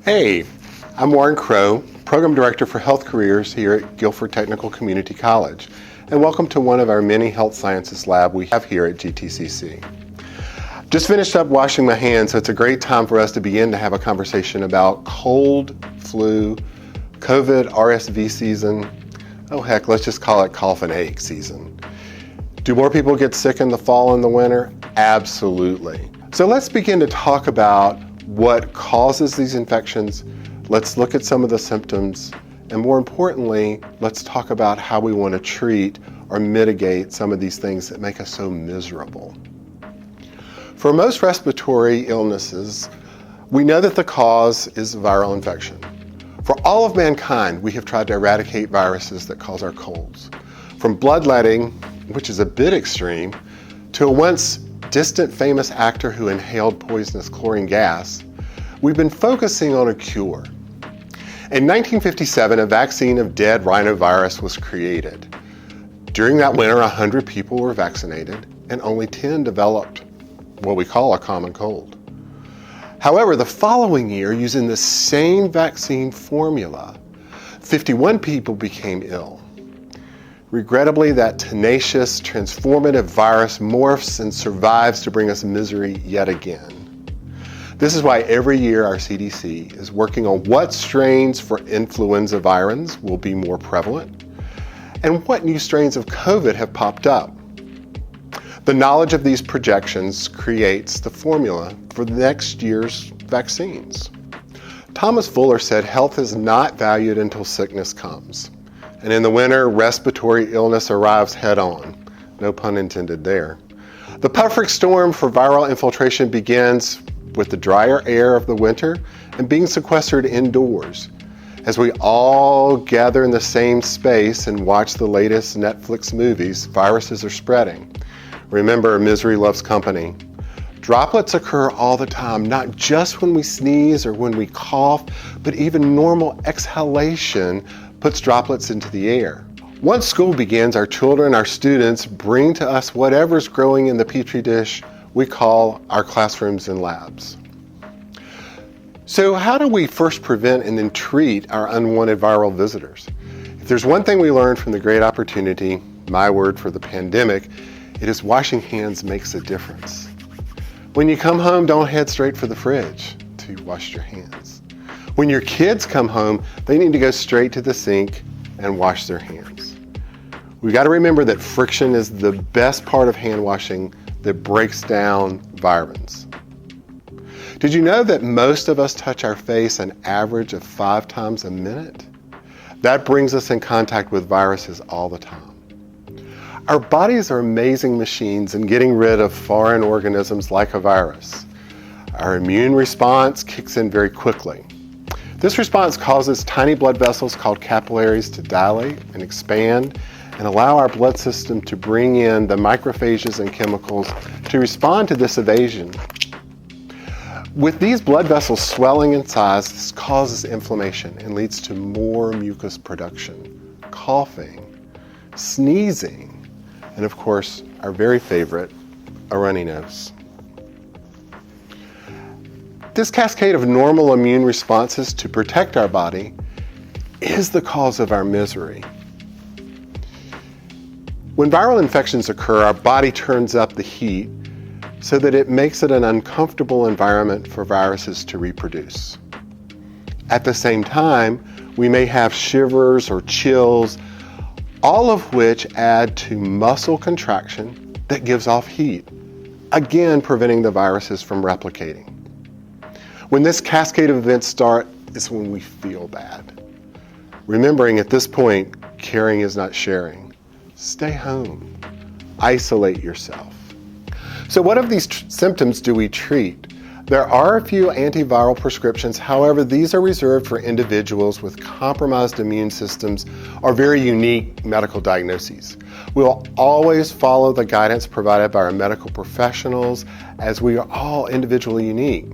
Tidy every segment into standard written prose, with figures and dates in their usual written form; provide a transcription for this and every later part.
Hey, I'm Warren Crow, Program Director for Health Careers here at Guilford Technical Community College, and welcome to one of our many health sciences labs we have here at GTCC. Just finished up washing my hands, so it's a great time for us to begin to have a conversation about cold, flu, COVID, RSV season. Oh heck, let's just call it cough and ache season. Do more people get sick in the fall and the winter? Absolutely. So let's begin to talk about what causes these infections. Let's look at some of the symptoms, and more importantly, let's talk about how we want to treat or mitigate some of these things that make us so miserable. For most respiratory illnesses, we know that the cause is viral infection. For all of mankind, we have tried to eradicate viruses that cause our colds. From bloodletting, which is a bit extreme, to a once distant famous actor who inhaled poisonous chlorine gas, we've been focusing on a cure. In 1957, a vaccine of dead rhinovirus was created. During that winter, 100 people were vaccinated, and only 10 developed what we call a common cold. However, the following year, using the same vaccine formula, 51 people became ill. Regrettably, that tenacious, transformative virus morphs and survives to bring us misery yet again. This is why every year our CDC is working on what strains for influenza virins will be more prevalent and what new strains of COVID have popped up. The knowledge of these projections creates the formula for the next year's vaccines. Thomas Fuller said health is not valued until sickness comes. And in the winter, respiratory illness arrives head on. No pun intended there. The perfect storm for viral infiltration begins with the drier air of the winter and being sequestered indoors. As we all gather in the same space and watch the latest Netflix movies, viruses are spreading. Remember, misery loves company. Droplets occur all the time, not just when we sneeze or when we cough, but even normal exhalation puts droplets into the air. Once school begins, our children, our students bring to us whatever's growing in the petri dish we call our classrooms and labs. So how do we first prevent and then treat our unwanted viral visitors? If there's one thing we learned from the great opportunity, my word for the pandemic, it is washing hands makes a difference. When you come home, don't head straight for the fridge to wash your hands. When your kids come home, they need to go straight to the sink and wash their hands. We've got to remember that friction is the best part of hand washing that breaks down virins. Did you know that most of us touch our face an average of 5 times a minute? That brings us in contact with viruses all the time. Our bodies are amazing machines in getting rid of foreign organisms like a virus. Our immune response kicks in very quickly. This response causes tiny blood vessels called capillaries to dilate and expand and allow our blood system to bring in the macrophages and chemicals to respond to this invasion. With these blood vessels swelling in size, this causes inflammation and leads to more mucus production, coughing, sneezing, and of course, our very favorite, a runny nose. This cascade of normal immune responses to protect our body is the cause of our misery. When viral infections occur, our body turns up the heat so that it makes it an uncomfortable environment for viruses to reproduce. At the same time, we may have shivers or chills, all of which add to muscle contraction that gives off heat, again preventing the viruses from replicating. When this cascade of events start is when we feel bad. Remembering at this point, caring is not sharing. Stay home. Isolate yourself. So what of these symptoms do we treat? There are a few antiviral prescriptions, however, these are reserved for individuals with compromised immune systems or very unique medical diagnoses. We'll always follow the guidance provided by our medical professionals as we are all individually unique.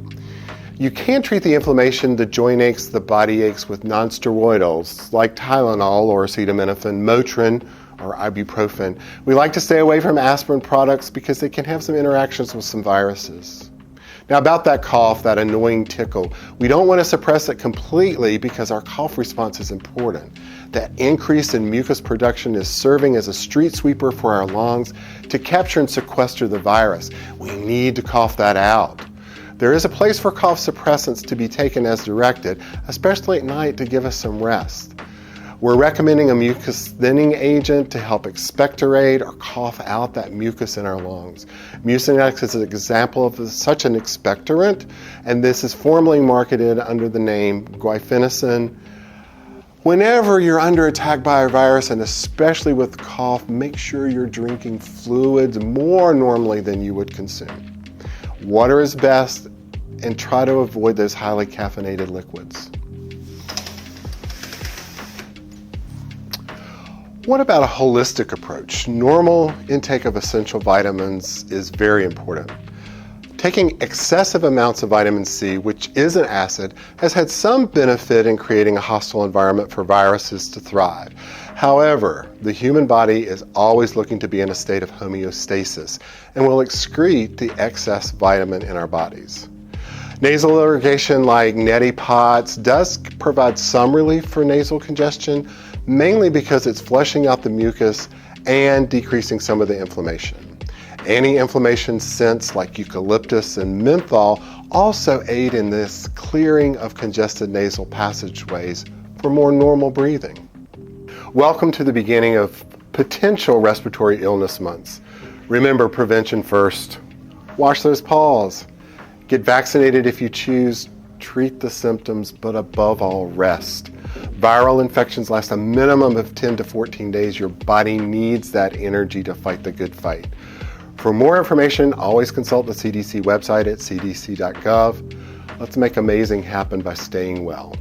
You can treat the inflammation, the joint aches, the body aches with non-steroidals like Tylenol or acetaminophen, Motrin, or ibuprofen. We like to stay away from aspirin products because they can have some interactions with some viruses. Now about that cough, that annoying tickle, we don't want to suppress it completely because our cough response is important. That increase in mucus production is serving as a street sweeper for our lungs to capture and sequester the virus. We need to cough that out. There is a place for cough suppressants to be taken as directed, especially at night to give us some rest. We're recommending a mucus thinning agent to help expectorate or cough out that mucus in our lungs. Mucinex is an example of such an expectorant, and this is formally marketed under the name guaifenesin. Whenever you're under attack by a virus, and especially with cough, make sure you're drinking fluids more normally than you would consume. Water is best, and try to avoid those highly caffeinated liquids. What about a holistic approach? Normal intake of essential vitamins is very important. Taking excessive amounts of vitamin C, which is an acid, has had some benefit in creating a hostile environment for viruses to thrive. However, the human body is always looking to be in a state of homeostasis and will excrete the excess vitamin in our bodies. Nasal irrigation like neti pots does provide some relief for nasal congestion, mainly because it's flushing out the mucus and decreasing some of the inflammation. Anti-inflammation scents like eucalyptus and menthol also aid in this clearing of congested nasal passageways for more normal breathing. Welcome to the beginning of potential respiratory illness months. Remember, prevention first. Wash those paws. Get vaccinated if you choose. Treat the symptoms, but above all, rest. Viral infections last a minimum of 10 to 14 days. Your body needs that energy to fight the good fight. For more information, always consult the CDC website at cdc.gov. Let's make amazing happen by staying well.